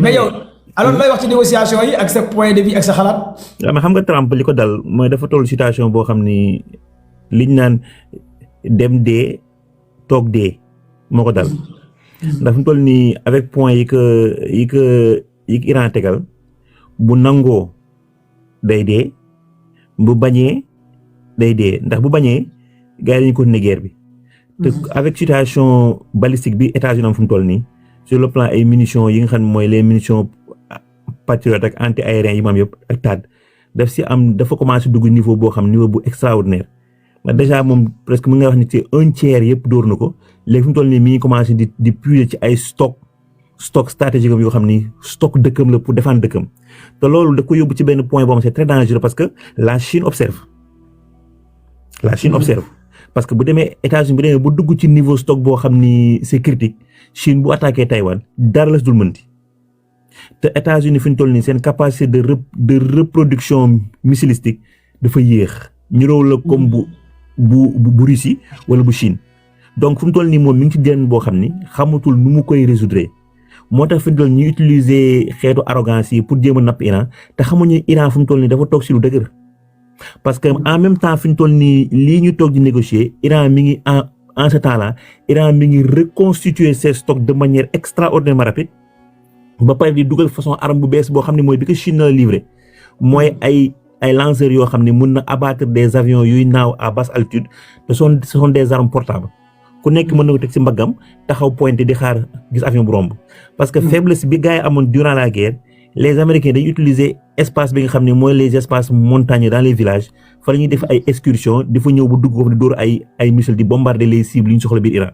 mais yow alors looy wax ci négociation yi ak sa point de vue ak sa xalaat. mais xam nga Trump li ko dal mooy dafa toll situation boo xam ni liñ naan dem dee toog dee moo ko dal ndax fi mu toll nii avec point yi Iran tegal bu nangoo day dee bu bañee day dee ndax bu bañee gars yi dañu continuer guerre bi te avec situation balistique bi États-Unis am fu mu toll nii sur le plan ay munitions yi nga xam ne mooy les munitions patriotes ak anti aériens yi mu am yëpp ak THAAD dafa commencé dugg niveau boo xam niveau bu extraordinaire mais déjà moom presque mën nga wax ni ci un tiers yëpp dóor na ko léegi fi mu toll nii mi ngi commencé di puiser ci ay stock stratégique am yoo xam ni stock dëkkam la pour défendre dëkkam te loolu da ko yóbbu ci benn point boo xam c'est très dangereux parce que la Chine observe parce que bu demee États-Unis bu demee bu dugg ci niveau stock boo xam ni c'est critique Chine bu attaqué Taïwan dara la si dul mënti te États-Unis fi ñu toll nii seen capacité de reproduction missilistique dafa yéex ñu row la comme bu Russie wala bu Chine donc fu mu toll nii moom mi ngi ci jën boo xam ni xamatul nu mu koy résoudre moo tax fi mu toll ñu utiliser xeetu arrogance yi pour jéem a napp Iran te xamuñu Iran fu mu toll nii dafa toog si lu dëgër parce que en même temps fi ñu toll nii lii ñu toog di négocier Iran mi ngi en ce temps là Iran mi ngi reconstituer ses stocks de manière extraordinairement rapide ba pare di dugal façon arme bu bees boo xam ne mooy bi ko Chine la livré mooy ay lanceurs yoo xam ne mun na abattre des avions yuy naaw à basse altitude ce sont des armes portables ku nekk mën na ko teg ci mbaggam taxaw pointé di xaar gis avion bu romb parce que faiblesse bi gars yi amoon durant la guerre les Américains dañuy utiliser espace bi nga xam ne mooy les espaces montagneux dans les villages fa la ñuy def ay excursions di fa ñëw bu dugg foofu di dóor ay missiles di bombarder les cibles yi ñu soxla biir Iran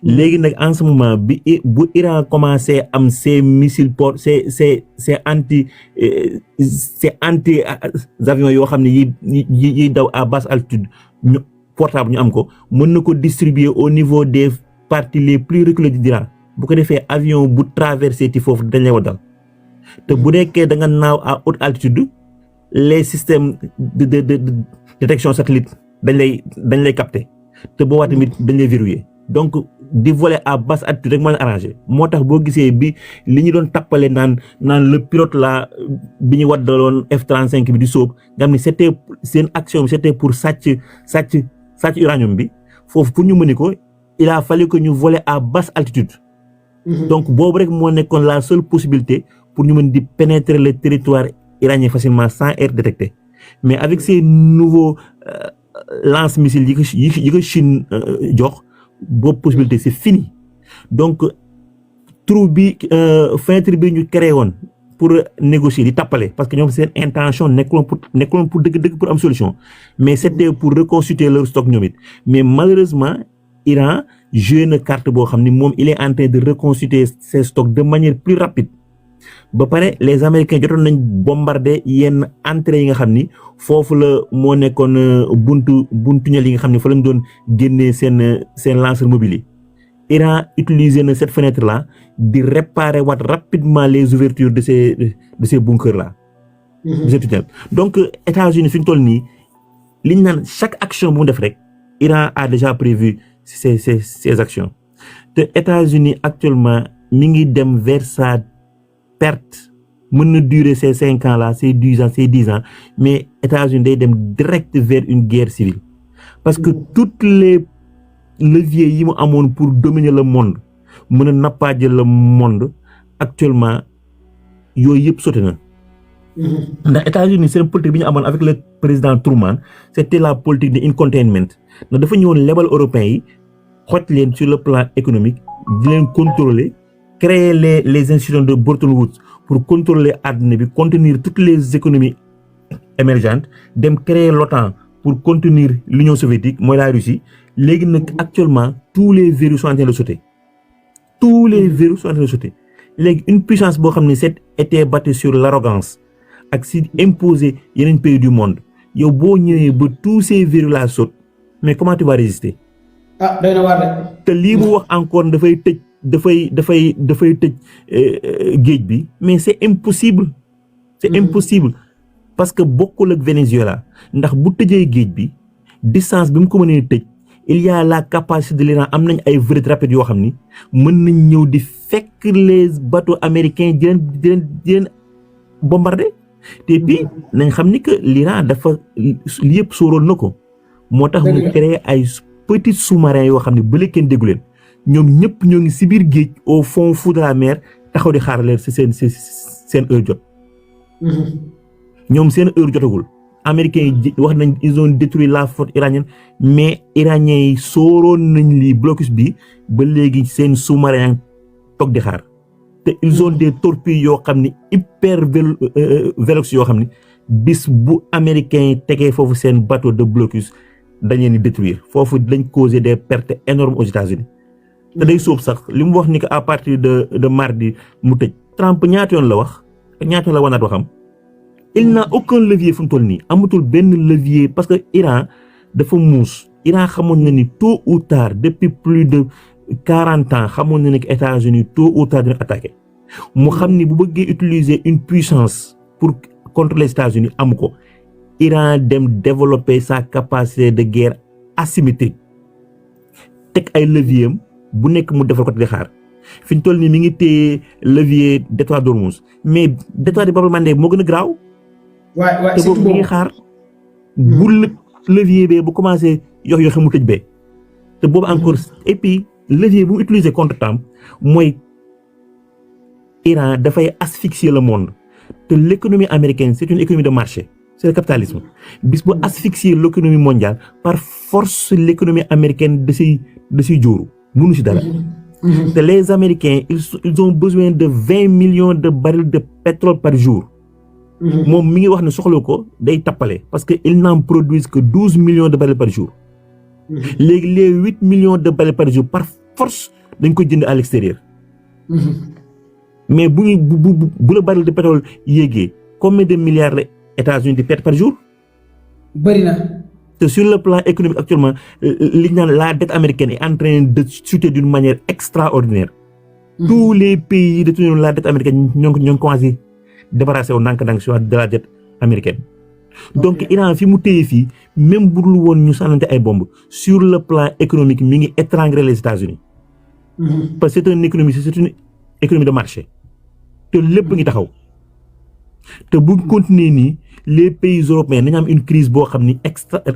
léegi nag en ce moment bu Iran commencé am ces missiles c'est anti avions yoo xam ne yiy daw à basse altitude ñu portable ñu am ko mën na ko distribuer au niveau des parties les plus reculées d'Iran bu ko defee avion bu traversé ti foofu dañ lay waddal te bu nekkee da nga naaw à haute altitude les systèmes de détection satellite dañ lay capter te boobaa tamit dañ lay verrouiller donc di voler à basse altitude rek moo leen arrangé moo tax boo gisee bi li ñu doon tappale naan le pilote la bi ñu waddaloon F-35 bi di sóob nga xam ne c'était seen action bi c'était pour sàcc uranium bi foofu pour ñu mëni ko il a fallu que ñu voler à basse altitude donc boobu rek moo nekkoon la seule possibilité pour ñu mën di pénétrer le territoire iranien facilement sans être détecté mais avec ces nouveaux lance-missiles yi ko Chine jox boobu possibilité c'est fini donc trou bi fenêtre bi ñu créé woon pour négocier di tappale parce que ñoom seen intention nekkuloon pour dëgg pour am solution mais c'était pour reconstituer leur stock ñoom it mais malheureusement Iran joué na carte boo xam ni moom il est en train de reconstituer ses stocks de manière plus rapide ba pare les Américains jotoon nañ bombarder yenn entrées yi nga xam ni foofu la moo nekkoon buntu tunnel yi nga xam ni fa lañ doon génnee seen lanceur mobile yi Iran utilisé na cette fenêtre là di réparer waat rapidement les ouvertures de ces bunkers là de ces tunnels donc États-Unis fi ñu toll nii liñ naan chaque action bu mu def rek Iran a déjà prévu ces actions te États-Unis actuellement mi ngi dem vers sa perte mën na durer ces 5 ans là ces 10 ans mais États-Unis day dem direct vers une guerre civile parce que toutes les leviers yi mu amoon pour dominer le monde mën a nappaaje le monde actuellement yooyu yëpp sauté na ndax États-Unis seen politique bi ñu amoon avec le président Truman c'était la politique de containment ndax dafa ñëwoon lebal européens yi xot leen sur le plan économique di leen contrôler créer les institutions de Bretton Woods pour contrôler àdduna bi contenir toutes les économies émergentes dem créer l'OTAN pour contenir l'Union soviétique mooy la Russie léegi nag actuellement tous les verrous sont en train de sauter léegi une puissance boo xam ne cette était battue sur l'arrogance ak si imposer yeneen pays du monde yow boo ñëwee ba tous ces verrous là sautent mais comment tu vas résister doy na waar de te lii mu wax encore dafay tëj géej bi mais c'est impossible parce que bokkul ak Venezuela ndax bu tëjee géej bi distance bi mu ko mënee tëj il y a la capacité de l'Iran am nañ ay vedettes rapides yoo xam ni mën nañ ñëw di fekk les bateaux américains di leen bombarder te puis nañ xam ni que l'Iran dafa li yëpp sóoroon na ko moo tax mu créé ay petits sous-marins yoo xam ne bële kenn déggu leen ñoom ñëpp ñoo ngi si biir géej au fond de la mer taxaw di xaar leen si seen heure jot ñoom seen heure jotagul américains yi wax nañ ils ont détruit la flotte iranienne mais iraniens yi sóoroon nañ lii blocus bi ba léegi seen sous-marin toog di xaar te ils ont des torpilles yoo xam ne hyper vélox yoo xam ne bis bu américains yi tegee foofu seen bateau de blocus dañ leen di détruire foofu dañ causer des pertes énormes aux États-Unis te day sóob sax li mu wax ni que à partir de mardi mu tëj Trump ñaata yoon la wax ñaata yoon la wanaat waxam il n'a aucun levier fu mu toll nii amatul benn levier parce que Iran dafa muus Iran xamoon na ni tôt ou tard depuis plus de 40 ans xamoon na ni que États-Unis tôt ou tard dina attaqué mu xam ni bu bëggee utiliser une puissance pour contre les États-Unis amu ko Iran dem développer sa capacité de guerre asymétrique teg ay levier am bu nekk mu defal ko di xaar fi ñu toll nii mi ngi téye levier détroit d'Ormuz mais détroit de Bab el-Mandeb moo gën a graaw. waay te boobu mi ngi xaar bu levier bee bu commencé yox mu tëj bee te boobu encore et puis levier bu mu utiliser contre Trump mooy Iran dafay asphyxier le monde te l'économie américaine c'est une économie de marché c'est le capitalisme bis bu asphyxier l'économie mondiale par force l'économie américaine da siy jóoru mënu si dara te les Américains ils ont besoin de 20 millions de barils de pétrole par jour moom mi ngi wax ne soxla ko day tappale parce que ils n'en produisent que 12 millions de barils par jour léegi les 8 millions de barils par jour par force dañ ko jënd à l'extérieur mais bu la baril de pétrole yéegee combien de milliards la États-Unis di perte par jour bëri na te sur le plan économique actuellement li ñu naan la dette américaine est en train de chuter d'une manière extraordinaire tous les pays détenus la dette américaine ñoo ngi commencé débarrassé wu ndànk-ndànk sur de la dette américaine donc Iran fi mu téye fii même bu dul woon ñu sànnante ay bombes sur le plan économique mi ngi étrangler les États-Unis parce que c'est une économie de marché te lépp ngi taxaw te bu continuer nii les pays européens dañu am une crise boo xam ni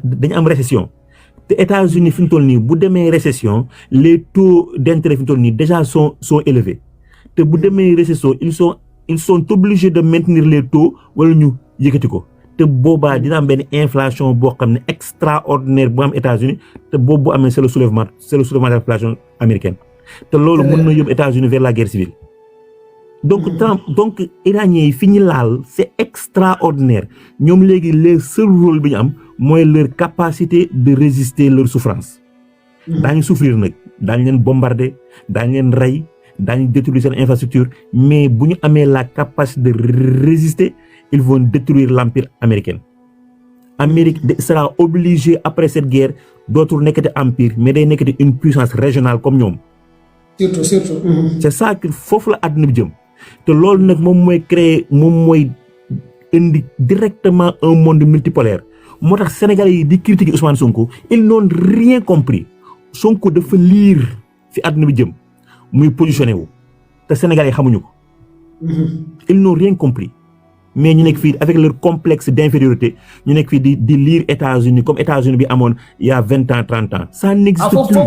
dañu am récession te États-Unis fi mu toll nii bu demee récession les taux d'intérêt fi mu toll nii déjà sont élevés te bu demee récession ils sont obligés de maintenir les taux wala ñu yëkkati ko te boobaa dina am benn inflation boo xam ne extraordinaire bu am États-Unis te boobu bu amee c'est le soulèvement de l'inflation américaine te loolu mën na yóbbu États-Unis vers la guerre civile donc iraniens yi fi ñu laal c'est extraordinaire ñoom léegi le seul rôle bi ñu am mooy leur capacité de résister leur souffrance daañu souffrir nag daañu leen bombarder daañu leen rey daañu détruire seen infrastructure mais bu ñu amee la capacité de résister ils vont détruire l'empire américain. Amérique sera obligée après cette guerre dootul nekkati empire mais day nekkati une puissance régionale comme ñoom. surtout. c'est ça que foofu la àdduna bi jëm te loolu nag moom mooy indi directement un monde multipolaire moo tax Sénégalais yi di critiquer Ousmane Sonko ils n'ont rien compris Sonko dafa lire fi àdduna bi jëm muy positionné wu te Sénégalais yi xamuñu ko. ils n'ont rien compris mais ñu nekk fii avec leur complexe d'infériorité ñu nekk fii di lire États-Unis comme États-Unis bi amoon il y a 20 ans 30 ans ça n'existe plus.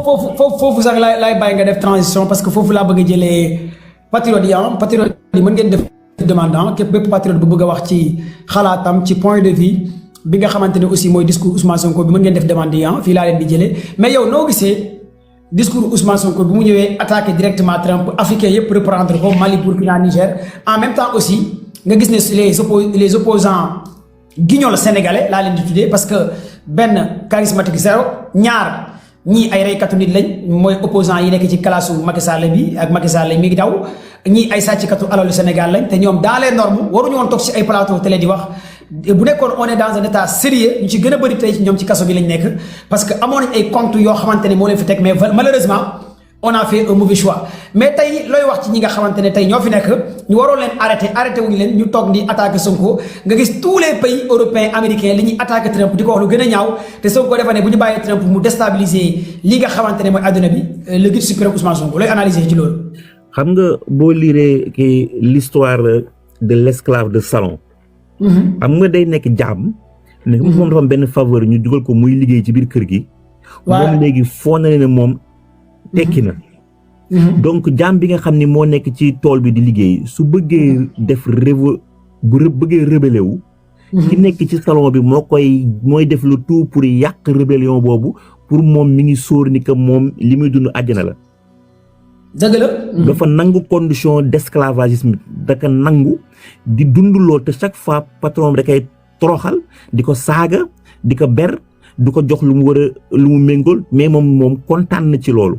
foofu sax laay bàyyi nga def transition parce que foofu laa bëgg a jëlee patriote yi mën ngeen def demande képp bépp patriote bu bëgg a wax ci xalaatam ci point de vue bi nga xamante ne aussi mooy discours Ousmane Sonko bi mën ngeen def demande yi fii laa leen di jëlee mais yow noo gisee discours Ousmane Sonko bi mu ñëwee attaqué directement Trump africain yëpp reprendre ko Mali Burkina Niger en même temps aussi nga gis ne les opposants guignols sénégalais laa leen di tuddee parce que benn charismatique zéro ñaar ñii ay reykatu nit lañ mooy opposants yi nekk ci kalaasu Macky Sall bi ak Macky Sall mi ngi daw ñii ay sàcckatu alalu Sénégal lañ te ñoom dans les normes waruñu woon toog ci ay plateau télé di wax bu nekkoon on est dans un état sérieux ñu ci gën a bëri tey ñoom ci kaso bi lañ nekk parce que amoon nañ ay comptes yoo xamante ne moo leen fi teg mais malheureusement on a fait un mauvais choix mais tey looy wax ci ñi nga xamante ne tey ñoo fi nekk ñu waroon leen arrêté wuñu leen ñu toog di attaquer Sonko nga gis tous les pays européens américains li ñuy attaquer Trump di ko wax lu gën a ñaaw te Sonko defa ne bu ñu bàyyee Trump mu déstabiliser li nga xamante ne mooy adduna bi le guide suprême Ousmane Sonko looy analyser ci loolu. xam nga boo liree ki l'histoire de l'esclave de salon. xam nga day nekk jaam. mais moom dafa am benn faveur ñu dugal ko muy liggéey ci biir kër gi. moom léegi foo na ne moom tekki na. donc jaam bi nga xam ni moo nekk ci tool bi di liggéey su bëggee def bëggee rébellé wu. ki nekk ci salon bi mooy def le tout pour yàq rébellion boobu pour moom mi ngi sóor ni que moom li muy dund àjjana la. dëgg la. dafa nangu condition d'esclavagisme daka nangu di dund lool te chaque fois patron bi da koy toroxal di ko saaga di ko ber di ko jox lu mu méngool mais moom kontaan na ci loolu.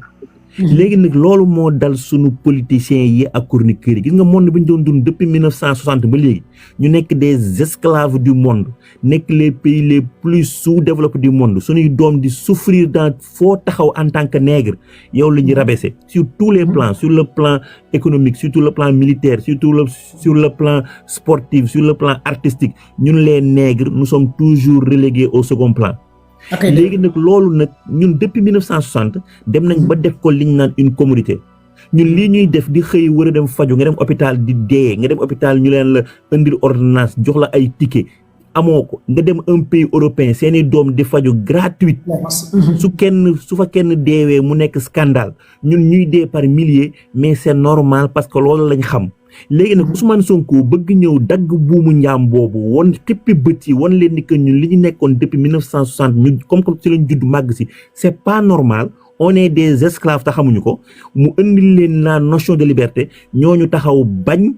léegi nag loolu moo dal sunu politiciens yi ak chroniqueurs yi gis nga monde bi ñu doon dund depuis 1960 ba léegi ñu nekk des esclaves du monde nekk les pays les plus sous-développés du monde suñuy doom di souffrir dans foo taxaw en tant que nègre yow la ñuy rabaisser sur tous les plans sur le plan économique sur le plan militaire sur le plan sportif sur le plan artistique ñun les nègres nous sommes toujours relégués au second plan. léegi nag loolu nag ñun depuis 1960 dem nañ ba def ko liñ naan une commodité ñun lii ñuy def di xëy war a dem faju nga dem hôpital di dee nga dem hôpital ñu leen la indil ordonnance jox la ay ticket amoo ko nga dem un pays européen seeni doom di faju gratuite su fa kenn deewee mu nekk scandale ñun ñuy dee par milliers mais c'est normal parce que loolu lañ xam. léegi nag Ousmane Sonko bëgg ñëw dagg buumu njaam boobu won xippi bët yi won leen ni que ñun li ñu nekkoon depuis 1960 ñu comme ci lañ judd màgg si c'est pas normal on est des esclaves te xamuñu ko mu indil leen la notion de liberté ñooñu taxaw bañ